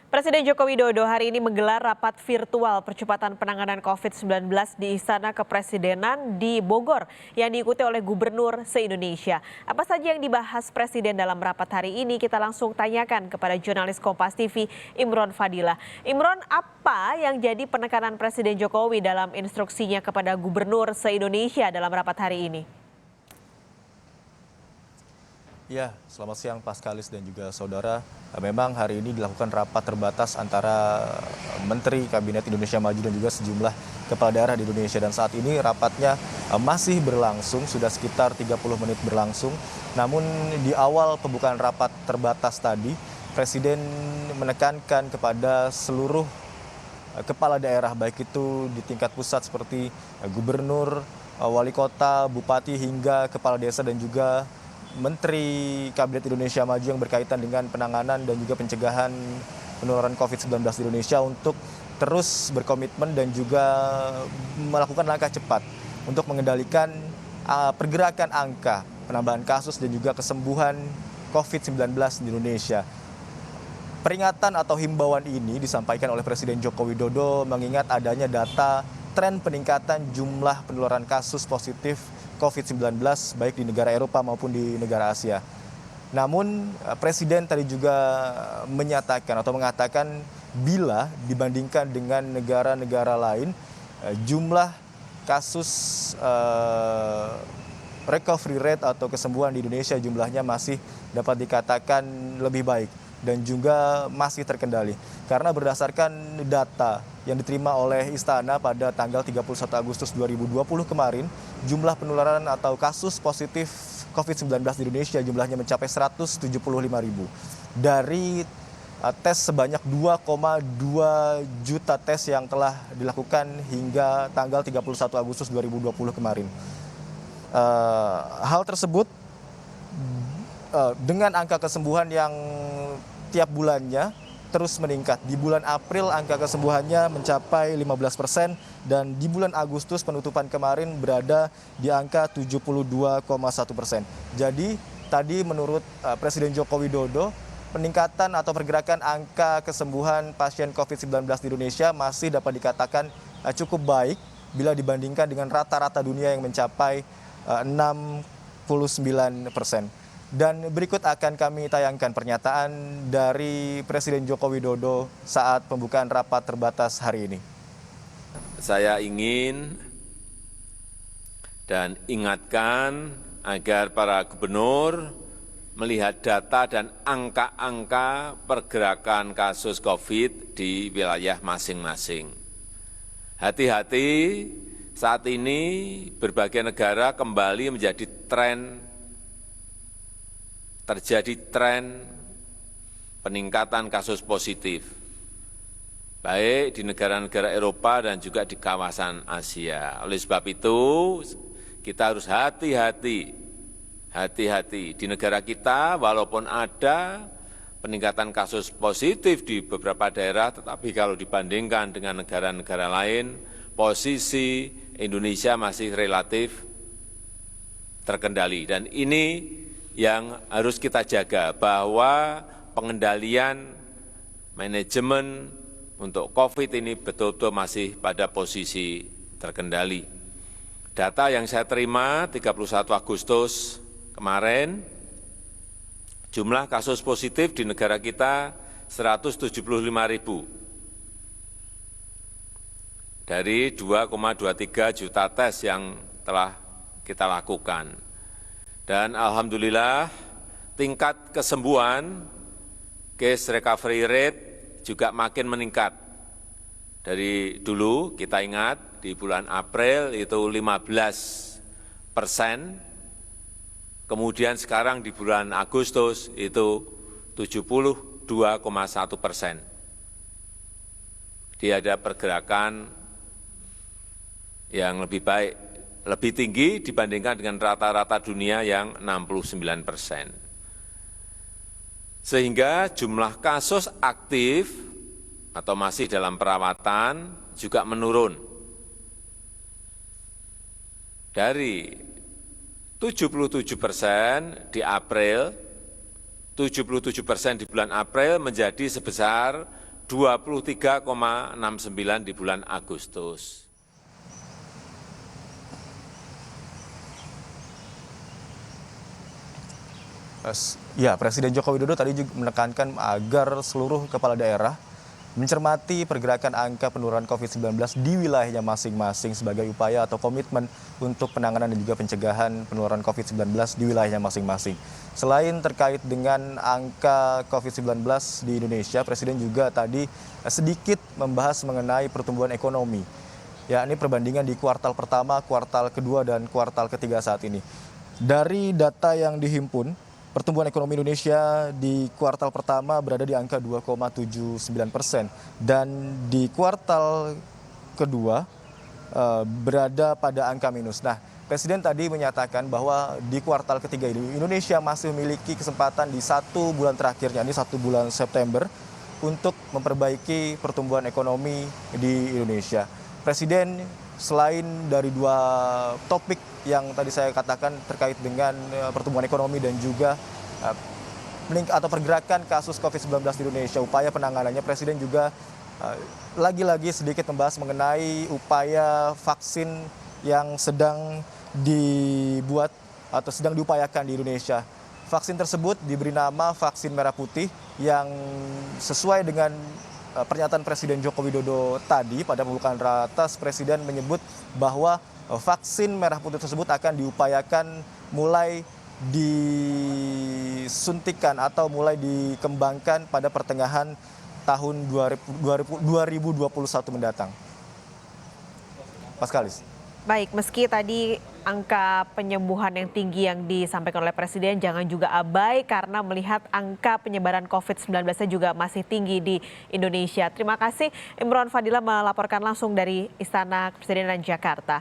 Presiden Joko Widodo hari ini menggelar rapat virtual percepatan penanganan COVID-19 di Istana Kepresidenan di Bogor yang diikuti oleh gubernur se-Indonesia. Apa saja yang dibahas Presiden dalam rapat hari ini? Kita langsung tanyakan kepada jurnalis Kompas TV Imron Fadila. Imron, apa yang jadi penekanan Presiden Jokowi dalam instruksinya kepada gubernur se-Indonesia dalam rapat hari ini? Ya, selamat siang Paskalis dan juga saudara. Memang hari ini dilakukan rapat terbatas antara Menteri Kabinet Indonesia Maju dan juga sejumlah kepala daerah di Indonesia. Dan saat ini rapatnya masih berlangsung, sudah sekitar 30 menit berlangsung. Namun di awal pembukaan rapat terbatas tadi, Presiden menekankan kepada seluruh kepala daerah, baik itu di tingkat pusat seperti gubernur, wali kota, bupati, hingga kepala desa dan juga Menteri Kabinet Indonesia Maju yang berkaitan dengan penanganan dan juga pencegahan penularan COVID-19 di Indonesia untuk terus berkomitmen dan juga melakukan langkah cepat untuk mengendalikan pergerakan angka penambahan kasus dan juga kesembuhan COVID-19 di Indonesia. Peringatan atau himbauan ini disampaikan oleh Presiden Joko Widodo mengingat adanya data tren peningkatan jumlah penularan kasus positif COVID-19 baik di negara Eropa maupun di negara Asia. Namun Presiden tadi juga menyatakan atau mengatakan bila dibandingkan dengan negara-negara lain, jumlah kasus recovery rate atau kesembuhan di Indonesia jumlahnya masih dapat dikatakan lebih baik dan juga masih terkendali. Karena berdasarkan data yang diterima oleh Istana pada tanggal 31 Agustus 2020 kemarin, jumlah penularan atau kasus positif COVID-19 di Indonesia jumlahnya mencapai 175.000. Dari tes sebanyak 2,2 juta tes yang telah dilakukan hingga tanggal 31 Agustus 2020 kemarin. Hal tersebut dengan angka kesembuhan yang tiap bulannya terus meningkat. Di bulan April angka kesembuhannya mencapai 15% dan di bulan Agustus penutupan kemarin berada di angka 72,1%. Jadi tadi menurut Presiden Joko Widodo, peningkatan atau pergerakan angka kesembuhan pasien COVID-19 di Indonesia masih dapat dikatakan cukup baik bila dibandingkan dengan rata-rata dunia yang mencapai 69%. Dan berikut akan kami tayangkan pernyataan dari Presiden Joko Widodo saat pembukaan rapat terbatas hari ini. Saya ingin dan ingatkan agar para gubernur melihat data dan angka-angka pergerakan kasus COVID di wilayah masing-masing. Hati-hati, saat ini berbagai negara kembali terjadi tren peningkatan kasus positif, baik di negara-negara Eropa dan juga di kawasan Asia. Oleh sebab itu, kita harus hati-hati di negara kita, walaupun ada peningkatan kasus positif di beberapa daerah, tetapi kalau dibandingkan dengan negara-negara lain, posisi Indonesia masih relatif terkendali. Dan ini yang harus kita jaga, bahwa pengendalian manajemen untuk COVID ini betul-betul masih pada posisi terkendali. Data yang saya terima 31 Agustus kemarin, jumlah kasus positif di negara kita 175.000 dari 2,23 juta tes yang telah kita lakukan. Dan alhamdulillah tingkat kesembuhan, case recovery rate juga makin meningkat. Dari dulu kita ingat di bulan April itu 15%, kemudian sekarang di bulan Agustus itu 72,1%. Dia ada pergerakan yang lebih baik, lebih tinggi dibandingkan dengan rata-rata dunia yang 69%. Sehingga jumlah kasus aktif atau masih dalam perawatan juga menurun. Dari 77% di April, 77% di bulan April menjadi sebesar 23,69 di bulan Agustus. Ya, Presiden Joko Widodo tadi juga menekankan agar seluruh kepala daerah mencermati pergerakan angka penurunan COVID-19 di wilayahnya masing-masing sebagai upaya atau komitmen untuk penanganan dan juga pencegahan penularan COVID-19 di wilayahnya masing-masing. Selain terkait dengan angka COVID-19 di Indonesia, Presiden juga tadi sedikit membahas mengenai pertumbuhan ekonomi, yakni perbandingan di kuartal pertama, kuartal kedua, dan kuartal ketiga saat ini. Dari data yang dihimpun, pertumbuhan ekonomi Indonesia di kuartal pertama berada di angka 2,79% dan di kuartal kedua berada pada angka minus. Nah, Presiden tadi menyatakan bahwa di kuartal ketiga ini Indonesia masih memiliki kesempatan di 1 bulan terakhirnya, ini 1 bulan September, untuk memperbaiki pertumbuhan ekonomi di Indonesia. Presiden selain dari 2 topik yang tadi saya katakan terkait dengan pertumbuhan ekonomi dan juga atau pergerakan kasus COVID-19 di Indonesia, upaya penanganannya, Presiden juga lagi-lagi sedikit membahas mengenai upaya vaksin yang sedang dibuat atau sedang diupayakan di Indonesia. Vaksin tersebut diberi nama vaksin merah putih yang sesuai dengan pernyataan Presiden Joko Widodo tadi pada pembukaan ratas. Presiden menyebut bahwa vaksin merah putih tersebut akan diupayakan mulai disuntikan atau mulai dikembangkan pada pertengahan tahun 2021 mendatang. Paskalis. Baik, meski tadi angka penyembuhan yang tinggi yang disampaikan oleh Presiden, jangan juga abai karena melihat angka penyebaran COVID-19 juga masih tinggi di Indonesia. Terima kasih Imron Fadila melaporkan langsung dari Istana Kepresidenan Jakarta.